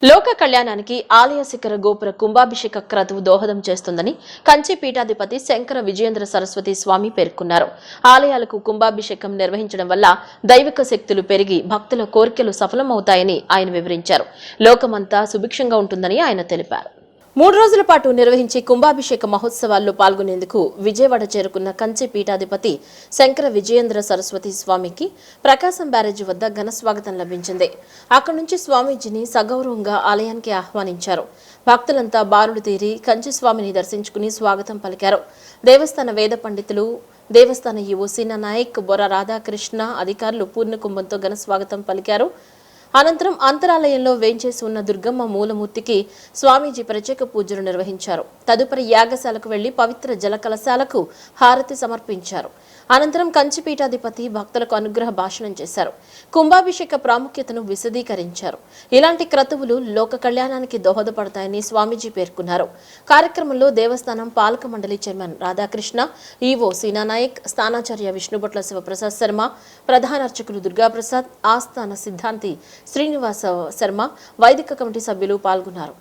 లోక కళ్యాణానికి ఆలయ శిఖర గోపుర కుంభాభిషేక క్రతువు దోహదం చేస్తుందని కంచి పీఠాధిపతి శంకర విజయేంద్ర సరస్వతి స్వామి పేర్కొన్నారు. ఆలయాలకు కుంభాభిషేకం నిర్వహించడం వల్ల దైవిక శక్తులు పెరిగి భక్తుల కోరికలు సఫలమవుతాయని ఆయన వివరించారు. లోకమంతా సుభిక్షంగా ఉంటుందని ఆయన తెలిపారు. 3 రోజుల పాటు నిర్వహించే కుంభాభిషేక మహోత్సవాల్లో పాల్గొనేందుకు విజయవాడ చేరుకున్న కంచి పీఠాధిపతి శంకర విజయేంద్ర సరస్వతి స్వామికి ప్రకాశం బ్యారేజీ వద్ద ఘన స్వాగతం లభించింది. అక్కడి నుంచి స్వామీజీని సగౌరవంగా ఆలయానికి ఆహ్వానించారు. భక్తులంతా బారులు తీరి కంచి స్వామిని దర్శించుకుని స్వాగతం పలికారు. దేవస్థాన వేద పండితులు, దేవస్థాన ఈవో సీనా నాయక్, బొర రాధాకృష్ణ అధికారులు పూర్ణ కుంభంతో ఘన స్వాగతం పలికారు. అనంతరం అంతరాలయంలో వేంచేసి ఉన్న దుర్గమ్మ మూలమూర్తికి స్వామీజీ ప్రత్యేక పూజలు నిర్వహించారు. తదుపరి యాగశాలకు వెళ్లి పవిత్ర జల కలశాలకు హారతి సమర్పించారు. అనంతరం కంచి పీఠాధిపతి భక్తులకు అనుగ్రహ భాషణం చేశారు. కుంభాభిషేక ప్రాముఖ్యతను విశదీకరించారు. ఇలాంటి క్రతువులు లోక కళ్యాణానికి దోహదపడతాయని స్వామీజీ పేర్కొన్నారు. కార్యక్రమంలో దేవస్థానం పాలక మండలి చైర్మన్ రాధాకృష్ణ, ఈవో సీనా నాయక్, స్థానాచార్య విష్ణుభట్ల శివప్రసాద్ శర్మ, ప్రధాన అర్చకులు దుర్గాప్రసాద్, ఆస్థాన సిద్ధాంతి శ్రీనివాస శర్మ, వైదిక కమిటీ సభ్యులు పాల్గొన్నారు.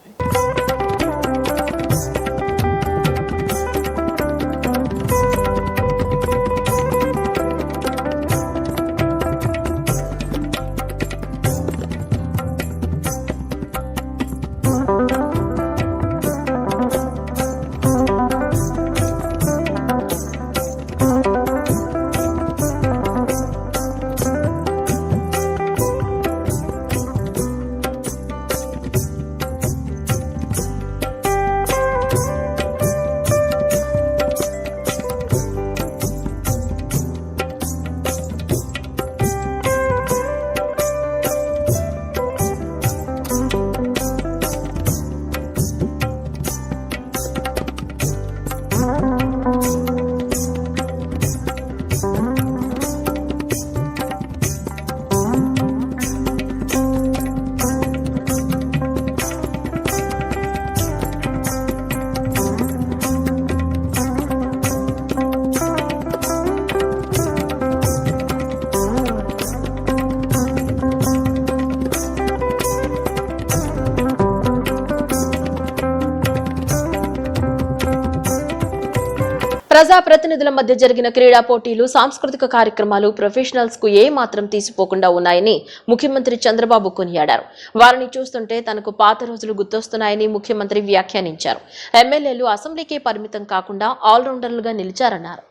ప్రజాప్రతినిధుల మధ్య జరిగిన క్రీడా పోటీలు, సాంస్కృతిక కార్యక్రమాలు ప్రొఫెషనల్స్ కు ఏ మాత్రం తీసిపోకుండా ఉన్నాయని ముఖ్యమంత్రి చంద్రబాబు కొనియాడారు. వారిని చూస్తుంటే తనకు పాత రోజులు గుర్తొస్తున్నాయని ముఖ్యమంత్రి వ్యాఖ్యానించారు. ఎమ్మెల్యేలు అసెంబ్లీకే పరిమితం కాకుండా ఆల్రౌండర్లుగా నిలిచారన్నారు.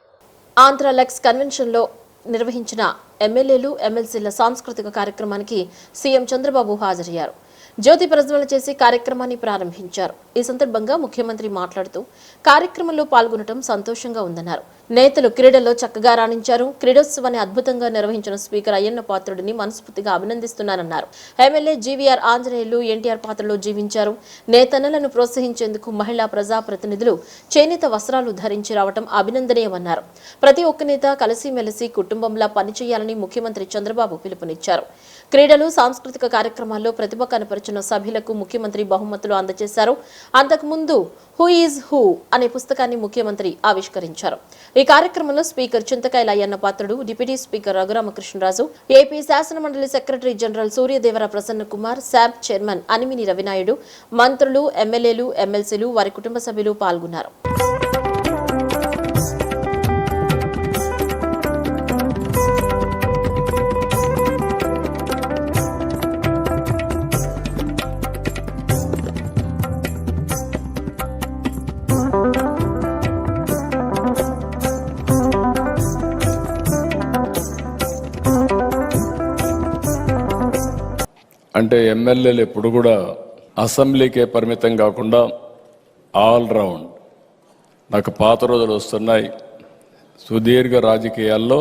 ఆంధ్ర లెక్స్ కన్వెన్షన్ లో నిర్వహించిన ఎమ్మెల్యేలు, ఎమ్మెల్సీల సాంస్కృతిక కార్యక్రమానికి సీఎం చంద్రబాబు హాజరయ్యారు. జ్యోతి ప్రజ్వలన చేసి కార్యక్రమాన్ని ప్రారంభించారు. ఈ సందర్భంగా ముఖ్యమంత్రి మాట్లాడుతూ కార్యక్రమంలో పాల్గొనడం సంతోషంగా ఉందన్నారు. నేతలు క్రీడల్లో చక్కగా రాణించారు. క్రీడోత్సవాన్ని అద్భుతంగా నిర్వహించిన స్పీకర్ అయ్యన్న పాత్రుడిని మనస్ఫూర్తిగా అభినందిస్తున్నానన్నారు. ఎమ్మెల్యే జీవీఆర్ ఆంజనేయులు ఎన్టీఆర్ పాత్రలో జీవించారు. నేతన్నలను ప్రోత్సహించేందుకు మహిళా ప్రజాప్రతినిధులు చేనేత వస్త్రాలు ధరించి రావడం అభినందనీయమన్నారు. ప్రతి ఒక్క నేత కలిసిమెలిసి కుటుంబంలా పనిచేయాలని ముఖ్యమంత్రి చంద్రబాబు పిలుపునిచ్చారు. క్రీడలు, సాంస్కృతిక కార్యక్రమాల్లో ప్రతిభ కనపరిచిన సభ్యులకు ముఖ్యమంత్రి బహుమతులు అందజేశారు. అంతకుముందు హూ ఈజ్ హూ అనే పుస్తకాన్ని ముఖ్యమంత్రి ఆవిష్కరించారు. ఈ కార్యక్రమంలో speaker Chintakayala Ayyanna Patrudu, deputy speaker Raghuramakrishnaraju, AP శాసనమండలి secretary general Suryadevara Prasanna Kumar, SAAP chairman Animini Ravinaidu, మంత్రులు, ఎమ్మెల్యేలు, ఎమ్మెల్సీలు, వారి కుటుంబ సభ్యులు పాల్గొన్నారు. అంటే ఎమ్మెల్యేలు ఎప్పుడు కూడా అసెంబ్లీకే పరిమితం కాకుండా ఆల్ రౌండ్. నాకు పాత రోజులు వస్తున్నాయి. సుదీర్ఘ రాజకీయాల్లో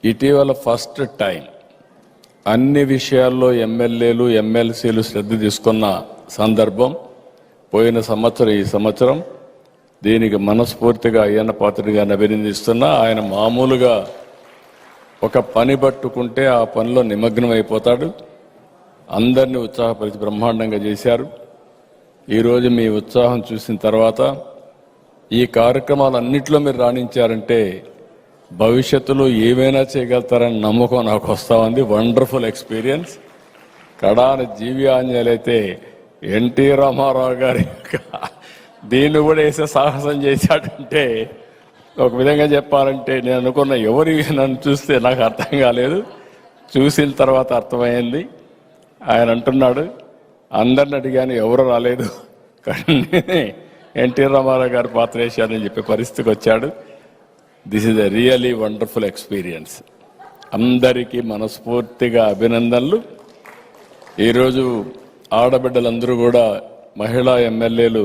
ఇటీవల ఫస్ట్ టైం అన్ని విషయాల్లో ఎమ్మెల్యేలు, ఎమ్మెల్సీలు శ్రద్ధ తీసుకున్న సందర్భం పోయిన సంవత్సరం. ఈ సంవత్సరం దీనికి మనస్ఫూర్తిగా అయ్యన్న పాత్రుడి గారిని అభినందిస్తున్నా. ఆయన మామూలుగా ఒక పని పట్టుకుంటే ఆ పనిలో నిమగ్నం అయిపోతాడు. అందరినీ ఉత్సాహపరిచి బ్రహ్మాండంగా చేశారు. ఈరోజు మీ ఉత్సాహం చూసిన తర్వాత ఈ కార్యక్రమాలన్నింటిలో మీరు రాణించారంటే భవిష్యత్తులో ఏమైనా చేయగలుగుతారని నమ్మకం నాకు వస్తూ ఉంది. Wonderful experience. కడాన జీవి ఆంజనేయులైతే ఎన్టీ రామారావు గారి దీన్ని కూడా వేసే సాహసం చేశాడంటే ఒక విధంగా చెప్పాలంటే నేను అనుకున్న ఎవరి నన్ను చూస్తే నాకు అర్థం కాలేదు, చూసిన తర్వాత అర్థమైంది. ఆయన అంటున్నాడు అందరిని అడిగాను ఎవరు రాలేదు, కానీ ఎన్టీ రామారావు గారి పాత్ర వేశాడని చెప్పే పరిస్థితికి వచ్చాడు. This is a really wonderful experience. అందరికీ మనస్ఫూర్తిగా అభినందనలు. ఈరోజు ఆడబిడ్డలందరూ కూడా మహిళా ఎమ్మెల్యేలు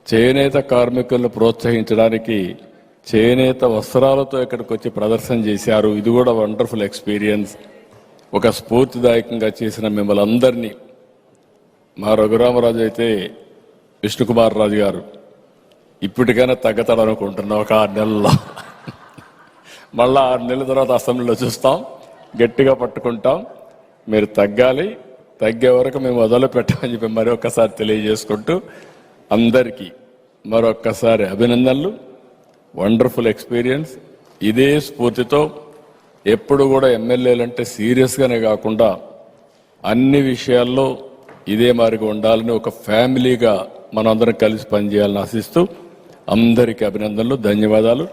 చేనేత కార్మికులను ప్రోత్సహించడానికి చేనేత వస్త్రాలతో ఇక్కడికి వచ్చి ప్రదర్శన చేశారు. ఇది కూడా వండర్ఫుల్ ఎక్స్పీరియన్స్. ఒక స్ఫూర్తిదాయకంగా చేసిన మిమ్మల్ని అందరినీ, మా రఘురామరాజు అయితే విష్ణుకుమార్ రాజు గారు ఇప్పటికైనా తగ్గతాడనుకుంటున్నాం. ఒక 6 నెలల్లో మళ్ళా 6 నెలల తర్వాత అసెంబ్లీలో చూస్తాం, గట్టిగా పట్టుకుంటాం. మీరు తగ్గాలి, తగ్గే వరకు మేము వదలు పెట్టమని చెప్పి మరొకసారి తెలియజేసుకుంటూ అందరికీ మరొక్కసారి అభినందనలు. Wonderful experience. ఇదే స్ఫూర్తితో ఎప్పుడు కూడా ఎమ్మెల్యేలంటే సీరియస్గానే కాకుండా అన్ని విషయాల్లో ఇదే మాదిరిగా ఉండాలని, ఒక ఫ్యామిలీగా మనందరం కలిసి పనిచేయాలని ఆశిస్తూ అందరికీ అభినందనలు, ధన్యవాదాలు.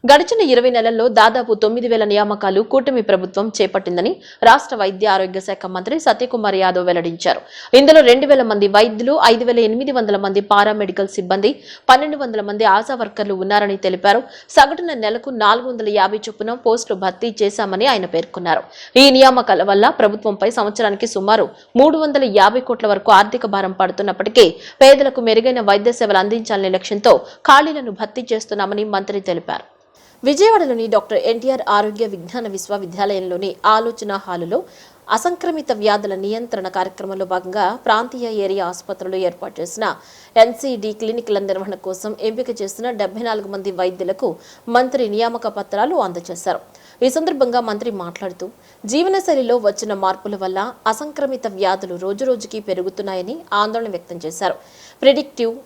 గడిచిన 20 నెలల్లో దాదాపు 9,000 నియామకాలు కూటమి ప్రభుత్వం చేపట్టిందని రాష్ట్ర వైద్య ఆరోగ్య శాఖ మంత్రి సత్యకుమార్ యాదవ్ వెల్లడించారు. ఇందులో 2,000 మంది వైద్యులు, 5,800 మంది పారామెడికల్ సిబ్బంది, 1,200 మంది ఆశా వర్కర్లు ఉన్నారని తెలిపారు. సగటున నెలకు 450 చొప్పున పోస్టులు భర్తీ చేశామని ఆయన పేర్కొన్నారు. ఈ నియామకాల వల్ల ప్రభుత్వంపై సంవత్సరానికి సుమారు 350 కోట్ల వరకు ఆర్థిక భారం పడుతున్నప్పటికీ పేదలకు మెరుగైన వైద్య సేవలు అందించాలనే లక్ష్యంతో ఖాళీలను భర్తీ చేస్తున్నామని మంత్రి తెలిపారు. విజయవాడలోని డాక్టర్ ఎన్టీఆర్ ఆరోగ్య విజ్ఞాన విశ్వవిద్యాలయంలోని ఆలోచన హాలులో అసంక్రమిత వ్యాధుల నియంత్రణ కార్యక్రమంలో భాగంగా ప్రాంతీయ ఏరియా ఆసుపత్రులు ఏర్పాటు చేసిన ఎన్సీడీ క్లినిక్ల నిర్వహణ కోసం ఎంపిక చేసిన 74 మంది వైద్యులకు మంత్రి నియామక పత్రాలు అందజేశారు. ఈ సందర్భంగా మంత్రి మాట్లాడుతూ జీవనశైలిలో వచ్చిన మార్పుల వల్ల అసంక్రమిత వ్యాధులు రోజురోజుకి పెరుగుతున్నాయని ఆందోళన వ్యక్తం చేశారు.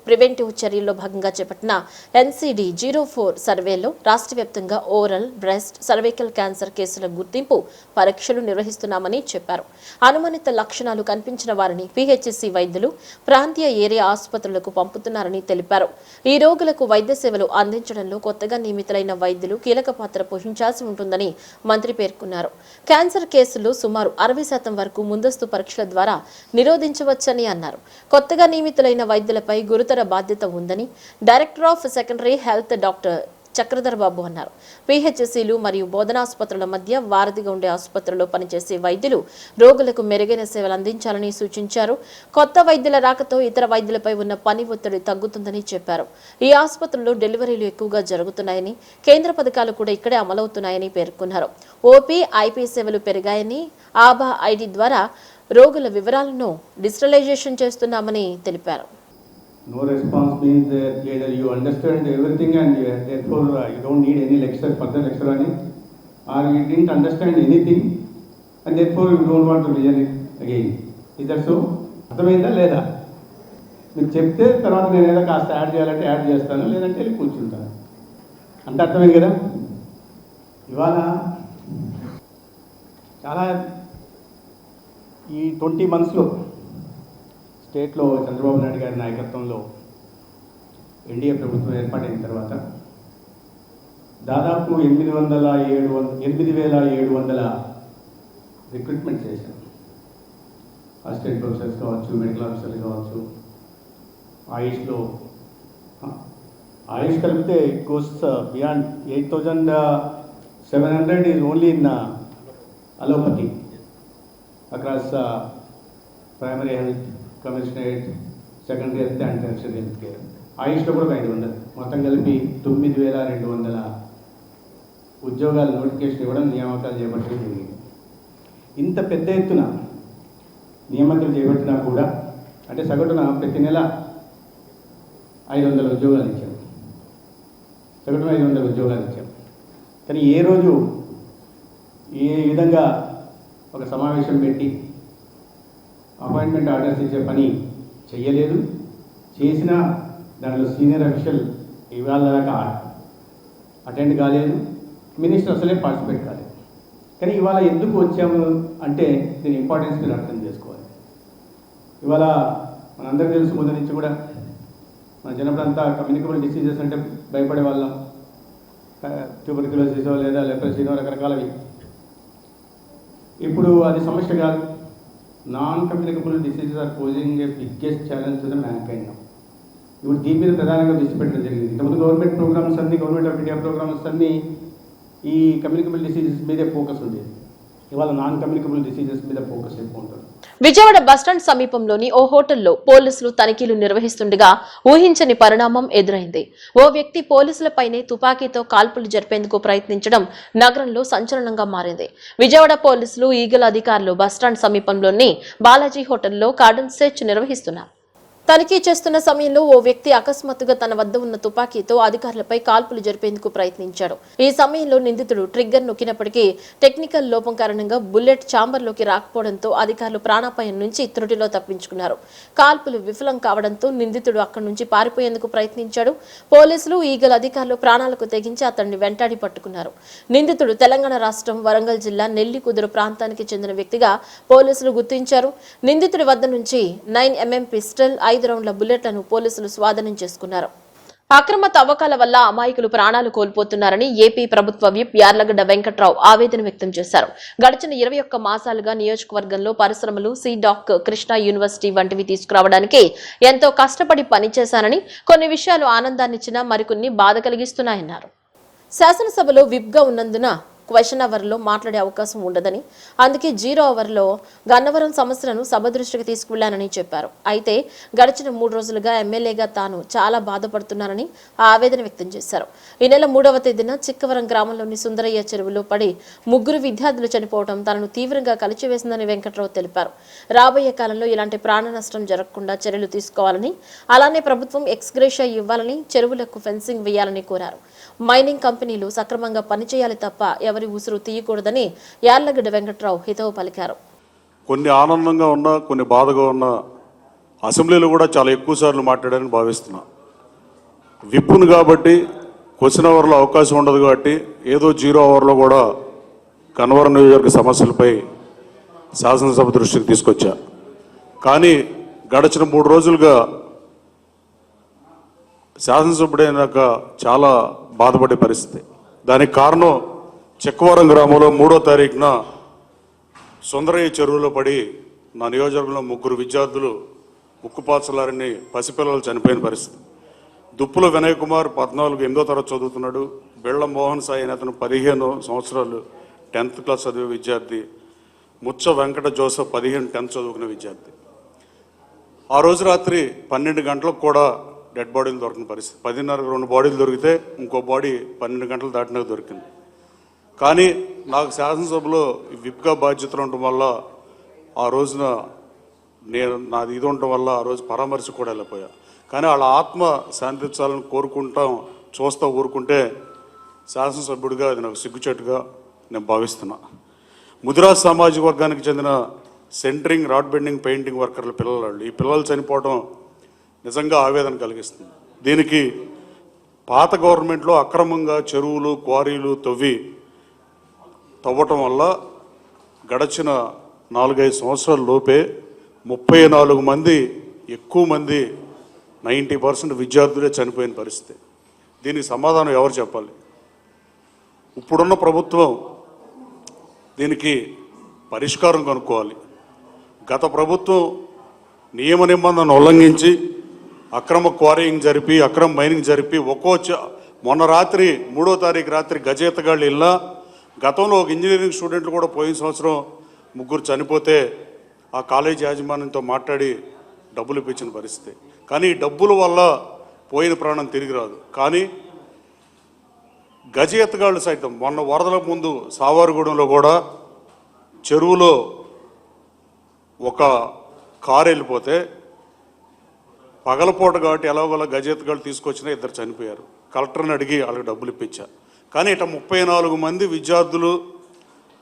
ప్రివెంటివ్ చర్యల్లో భాగంగా చేపట్టిన ఎన్సీడీ 04 సర్వేలో రాష్ట్ర వ్యాప్తంగా ఓరల్, బ్రెస్ట్, సర్వైకల్ క్యాన్సర్ కేసుల గుర్తింపు పరీక్షలు నిర్వహిస్తున్నామని చెప్పారు. అనుమానిత లక్షణాలు కనిపించిన వారిని పీహెచ్సీ వైద్యులు ప్రాంతీయ ఏరియా ఆసుపత్రులకు పంపుతున్నారని తెలిపారు. ఈ రోగులకు వైద్య సేవలు అందించడంలో కొత్తగా నియమితులైన వైద్యులు కీలక పాత్ర పోషించాల్సి ఉంటుందని మంత్రి పేర్కొన్నారు. క్యాన్సర్ కేసులు సుమారు 60% వరకు ముందస్తు పరీక్షల ద్వారా నిరోధించవచ్చని అన్నారు. కొత్తగా నియమితులైన వైద్యులపై గురుతర బాధ్యత ఉందని director of secondary health doctor Chakradhar Babu అన్నారు. పీహెచ్సీలు మరియు బోధనాసుపత్రుల మధ్య వారధిగా ఉండే ఆసుపత్రుల్లో పనిచేసే వైద్యులు రోగులకు మెరుగైన సేవలు అందించాలని సూచించారు. కొత్త వైద్యుల రాకతో ఇతర వైద్యులపై ఉన్న పని ఒత్తిడి తగ్గుతుందని చెప్పారు. ఈ ఆసుపత్రుల్లో డెలివరీలు ఎక్కువగా జరుగుతున్నాయని, కేంద్ర పథకాలు కూడా ఇక్కడే అమలవుతున్నాయని పేర్కొన్నారు. ఓపీ, ఐపీ సేవలు పెరిగాయని, ఆభా ఐడి ద్వారా రోగుల వివరాలను డిజిటలైజేషన్ చేస్తున్నామని తెలిపారు. No response means that either you understand everything and therefore you don't need any lecture, further lecture on it, or you didn't understand anything and therefore you don't want to listen it again. Is that so? అర్థమైందా లేదా? మీరు చెప్తే తర్వాత నేను ఏదో కాస్త add చేయాలంటే add చేస్తాను, లేదంటే వెళ్ళి కూర్చుంటాను. అంత అర్థమైంది కదా? ఇవాళ చాలా ఈ 20 monthsలో స్టేట్లో చంద్రబాబు నాయుడు గారి నాయకత్వంలో ఎన్డీఏ ప్రభుత్వం ఏర్పాటైన తర్వాత దాదాపు 8,700 రిక్రూట్మెంట్ చేశారు. అసిస్టెంట్ ప్రొఫెసర్స్ కావచ్చు, మెడికల్ ఆఫీసర్లు కావచ్చు. ఆయుష్ కలిపితే it goes beyond 8,700 is only in allopathy across primary health, commissionerate, secondary health and tertiary health care. ఆయుష్లో కూడా 500, మొత్తం కలిపి 9,200 ఉద్యోగాల నోటిఫికేషన్ ఇవ్వడం, నియామకాలు చేపట్టడం జరిగింది. ఇంత పెద్ద ఎత్తున నియామకాలు చేపట్టినా కూడా అంటే సగటున ప్రతి నెల 500 ఉద్యోగాలు ఇచ్చాం. సగటున 500 ఉద్యోగాలు ఇచ్చాం. కానీ ఏ రోజు ఏ విధంగా ఒక సమావేశం పెట్టి అపాయింట్మెంట్ ఆర్డర్స్ ఇచ్చే పని చెయ్యలేదు. చేసిన దాంట్లో సీనియర్ అఫీషియల్ ఇవాళ దాకా అటెండ్ కాలేదు. మినిస్టర్ అసలే పార్టిసిపేట్ కాలేదు. కానీ ఇవాళ ఎందుకు వచ్చాము అంటే దీని ఇంపార్టెన్స్ మీరు అర్థం చేసుకోవాలి. ఇవాళ మనందరికీ తెలుసు, ముందు నుంచి కూడా మన చిన్నప్పుడంతా కమ్యూనికబుల్ డిసీజెస్ అంటే భయపడే వాళ్ళం. ట్యూబర్క్యులోసిసో లేదా లెప్రసీనో రకరకాలవి. ఇప్పుడు అది సమస్య కాదు. Non communicable diseases are posing a biggest challenge to the mankind. ఇప్పుడు దీని మీద ప్రధానంగా దృష్టి పెట్టడం జరిగింది. ఇంతకుముందు గవర్నమెంట్ ప్రోగ్రామ్స్ అన్నీ, గవర్నమెంట్ ఆఫ్ ఇండియా ప్రోగ్రామ్స్ అన్నీ ఈ కమ్యూనికబుల్ డిసీజెస్ మీదే ఫోకస్ ఉండేది. ఇవాళ నాన్ కమ్యూనికబుల్ డిసీజెస్ మీద ఫోకస్ ఎక్కువ ఉంటుంది. విజయవాడ బస్టాండ్ సమీపంలోని ఓ హోటల్లో పోలీసులు తనిఖీలు నిర్వహిస్తుండగా ఊహించని పరిణామం ఎదురైంది. ఓ వ్యక్తి పోలీసులపైనే తుపాకీతో కాల్పులు జరిపేందుకు ప్రయత్నించడం నగరంలో సంచలనంగా మారింది. విజయవాడ పోలీసులు, ఈగల్ అధికారులు బస్టాండ్ సమీపంలోని బాలాజీ హోటల్లో కార్డన్ సెర్చ్ నిర్వహిస్తున్నారు. తనిఖీ చేస్తున్న సమయంలో ఓ వ్యక్తి అకస్మాత్తుగా తన వద్ద ఉన్న తుపాకీతో అధికారులపై కాల్పులు జరిపేందుకు ప్రయత్నించాడు. ఈ సమయంలో నిందితుడు ట్రిగ్గర్ నొక్కినప్పటికీ టెక్నికల్ లోపం కారణంగా బుల్లెట్ ఛాంబర్లోకి రాకపోవడంతో అధికారులు ప్రాణాపాయం నుంచి త్రుటిలో తప్పించుకున్నారు. కాల్పులు విఫలం కావడంతో నిందితుడు అక్కడి నుంచి పారిపోయేందుకు ప్రయత్నించాడు. పోలీసులు, ఈగల్ అధికారులు ప్రాణాలకు తెగించి అతన్ని వెంటాడి పట్టుకున్నారు. నిందితుడు తెలంగాణ రాష్ట్రం వరంగల్ జిల్లా నెల్లికుదురు ప్రాంతానికి చెందిన వ్యక్తిగా పోలీసులు గుర్తించారు. నిందితుడి వద్ద నుంచి 9mm పిస్టల్, 5 రౌండ్ల బుల్లెట్లను పోలీసులు స్వాధీనం చేసుకున్నారు. అక్రమ తవ్వకాల వల్ల అమాయకులు ప్రాణాలు కోల్పోతున్నారని ఏపీ ప్రభుత్వ విప్ యార్లగడ్డ వెంకట్రావు ఆవేదన వ్యక్తం చేశారు. గడిచిన 21 మాసాలుగా నియోజకవర్గంలో పరిశ్రమలు, సీడాక్, కృష్ణా యూనివర్సిటీ వంటివి తీసుకురావడానికి ఎంతో కష్టపడి పనిచేశానని, కొన్ని విషయాలు ఆనందాన్నిచ్చినా మరికొన్ని బాధ కలిగిస్తున్నాయన్నారు. శాసనసభలో విప్గా ఉన్నందున క్వశ్చన్ అవర్లో మాట్లాడే అవకాశం ఉండదని, అందుకే 0 అవర్లో గన్నవరం సమస్యలను సభ దృష్టికి తీసుకువెళ్లానని చెప్పారు. అయితే గడిచిన 3 రోజులుగా ఎమ్మెల్యేగా తాను చాలా బాధపడుతున్నానని ఆవేదన వ్యక్తం చేశారు. ఈ నెల 3వ తేదీన చిక్కవరం గ్రామంలోని సుందరయ్య చెరువులో పడి 3 విద్యార్థులు చనిపోవడం తనను తీవ్రంగా కలిచివేసిందని వెంకట్రావు తెలిపారు. రాబోయే కాలంలో ఇలాంటి ప్రాణ నష్టం జరగకుండా చర్యలు తీసుకోవాలని, అలానే ప్రభుత్వం ఎక్స్గ్రేషియా ఇవ్వాలని, చెరువులకు ఫెన్సింగ్ వేయాలని కోరారు. మైనింగ్ కంపెనీలు సక్రమంగా పనిచేయాలి తప్ప ఎవరి ఉసురు తీయకూడదని యార్లగడ్డ వెంకట్రావు హితవు పలికారు. కొన్ని ఆనందంగా ఉన్నా, కొన్ని బాధగా ఉన్నా అసెంబ్లీలో కూడా చాలా ఎక్కువ సార్లు మాట్లాడారని భావిస్తున్నా. విప్పును కాబట్టి క్వశ్చన్ అవర్లో అవకాశం ఉండదు కాబట్టి ఏదో 0 అవర్లో కూడా కన్వరం నియోజకవర్గ సమస్యలపై శాసనసభ దృష్టికి తీసుకొచ్చా. కానీ గడిచిన 3 రోజులుగా శాసనసభ్యుడైనాక చాలా బాధపడే పరిస్థితి. దానికి కారణం చిక్కవరం గ్రామంలో 3వ తారీఖున సుందరయ్య చెరువులో పడి నా నియోజకవర్గంలో 3 విద్యార్థులు ఉక్కుపాచలారని పసిపిల్లలు చనిపోయిన పరిస్థితి. దుప్పుల వినయ్ కుమార్ 14, 8వ తరగతి చదువుతున్నాడు. బిళ్ళ మోహన్ సాయి అనే అతను 15 సంవత్సరాలు 10th క్లాస్ చదివే విద్యార్థి. ముచ్చ వెంకట జోసఫ్ 15 10th చదువుకునే విద్యార్థి. ఆ రోజు రాత్రి 12 గంటలకు కూడా డెడ్ బాడీలు దొరికిన పరిస్థితి. 10:30కు 2 బాడీలు దొరికితే ఇంకో బాడీ 12 గంటలు దాటినాక దొరికింది. కానీ నాకు శాసనసభలో విప్గా బాధ్యతలు ఉండటం వల్ల ఆ రోజున నాది ఇది ఉండటం వల్ల ఆ రోజు పరామర్శ కూడా వెళ్ళిపోయా. కానీ వాళ్ళ ఆత్మ శాంతించాలని చూస్తూ ఊరుకుంటే శాసనసభ్యుడిగా అది నాకు సిగ్గుచేటుగా నేను భావిస్తున్నా. ముదిరాజ్ సామాజిక వర్గానికి చెందిన సెంటరింగ్, రాడ్ బెండింగ్, పెయింటింగ్ వర్కర్ల పిల్లలు, ఈ పిల్లలు చనిపోవడం నిజంగా ఆవేదన కలిగిస్తుంది. దీనికి పాత గవర్నమెంట్లో అక్రమంగా చెరువులు, క్వారీలు తవ్వటం వల్ల గడిచిన 4-5 సంవత్సరాల లోపే 34 మంది, ఎక్కువ మంది 90% విద్యార్థులే చనిపోయిన పరిస్థితి. దీనికి సమాధానం ఎవరు చెప్పాలి? ఇప్పుడున్న ప్రభుత్వం దీనికి పరిష్కారం కనుక్కోవాలి. గత ప్రభుత్వం నియమ నిబంధనను ఉల్లంఘించి అక్రమ క్వారీయింగ్ జరిపి, అక్రమ మైనింగ్ జరిపి మొన్న రాత్రి 3వ తారీఖు రాత్రి గజేతగాళ్ళు ఇల్లా గతంలో ఒక ఇంజనీరింగ్ స్టూడెంట్లు కూడా పోయిన సంవత్సరం 3 చనిపోతే ఆ కాలేజీ యాజమాన్యంతో మాట్లాడి డబ్బులు ఇప్పించిన పరిస్థితి. కానీ ఈ డబ్బుల వల్ల పోయిన ప్రాణం తిరిగి రాదు. కానీ గజ ఎత్తగాళ్ళు సైతం మొన్న వరదల ముందు సావారుగూడెంలో కూడా చెరువులో ఒక కారు వెళ్ళిపోతే పగలపూట కాబట్టి ఎలాగోలా గజ ఎత్తగాళ్ళు తీసుకొచ్చినా 2 చనిపోయారు. కలెక్టర్ని అడిగి వాళ్ళకి డబ్బులు ఇప్పించా. కానీ ఇట్లా 34 మంది విద్యార్థులు,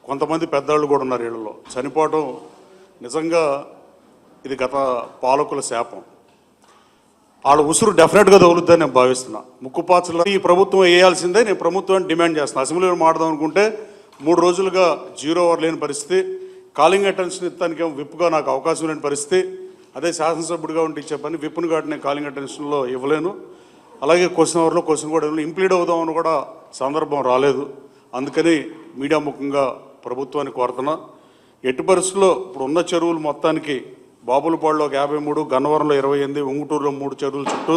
కొంతమంది పెద్దవాళ్ళు కూడా ఉన్నారు వీళ్ళలో చనిపోవడం నిజంగా ఇది గత పాలకుల శాపం. వాళ్ళ ఉసురు డెఫినెట్గా తగులుద్దని నేను భావిస్తున్నా. ముక్కుపాచలు ఈ ప్రభుత్వం వేయాల్సిందే నేను ప్రభుత్వాన్ని డిమాండ్ చేస్తున్నాను. అసెంబ్లీలో మాట్లాడదాం అనుకుంటే 3 రోజులుగా 0 అవర్ లేని పరిస్థితి, కాలింగ్ అటెన్షన్ ఇస్తానికి విప్గా నాకు అవకాశం లేని పరిస్థితి. అదే శాసనసభ్యుడిగా ఉంటే ఇచ్చే పని విప్ను కాబట్టి నేను కాలింగ్ అటెన్షన్లో ఇవ్వలేను. అలాగే క్వశ్చన్ అవర్లో క్వశ్చన్ కూడా ఇంప్లీడ్ అవుదామని కూడా సందర్భం రాలేదు. అందుకని మీడియా ముఖంగా ప్రభుత్వాన్ని కోరుతున్నా, ఎట్టి పరిస్థితుల్లో ఇప్పుడు ఉన్న చెరువులు మొత్తానికి బాపులపాడులో 53, గన్నవరంలో 28, ఉంగుటూరులో 3 చెరువుల చుట్టూ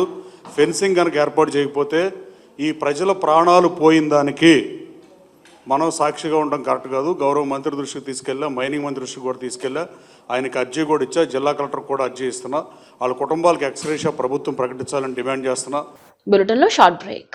ఫెన్సింగ్ కనుక ఏర్పాటు చేయకపోతే ఈ ప్రజల ప్రాణాలు పోయిన దానికి మనం సాక్షిగా ఉండడం కరెక్ట్ కాదు. గౌరవ మంత్రి దృష్టికి తీసుకెళ్ళా, మైనింగ్ మంత్రి దృష్టికి కూడా తీసుకెళ్ళా, ఆయనకి అర్జీ కూడా ఇచ్చా, జిల్లా కలెక్టర్ కూడా అర్జీ ఇస్తున్నా. వాళ్ళ కుటుంబాలకు ఎక్స్గ్రేషియా ప్రభుత్వం ప్రకటించాలని డిమాండ్ చేస్తున్నా. బులెటిన్లో షార్ట్ బ్రేక్.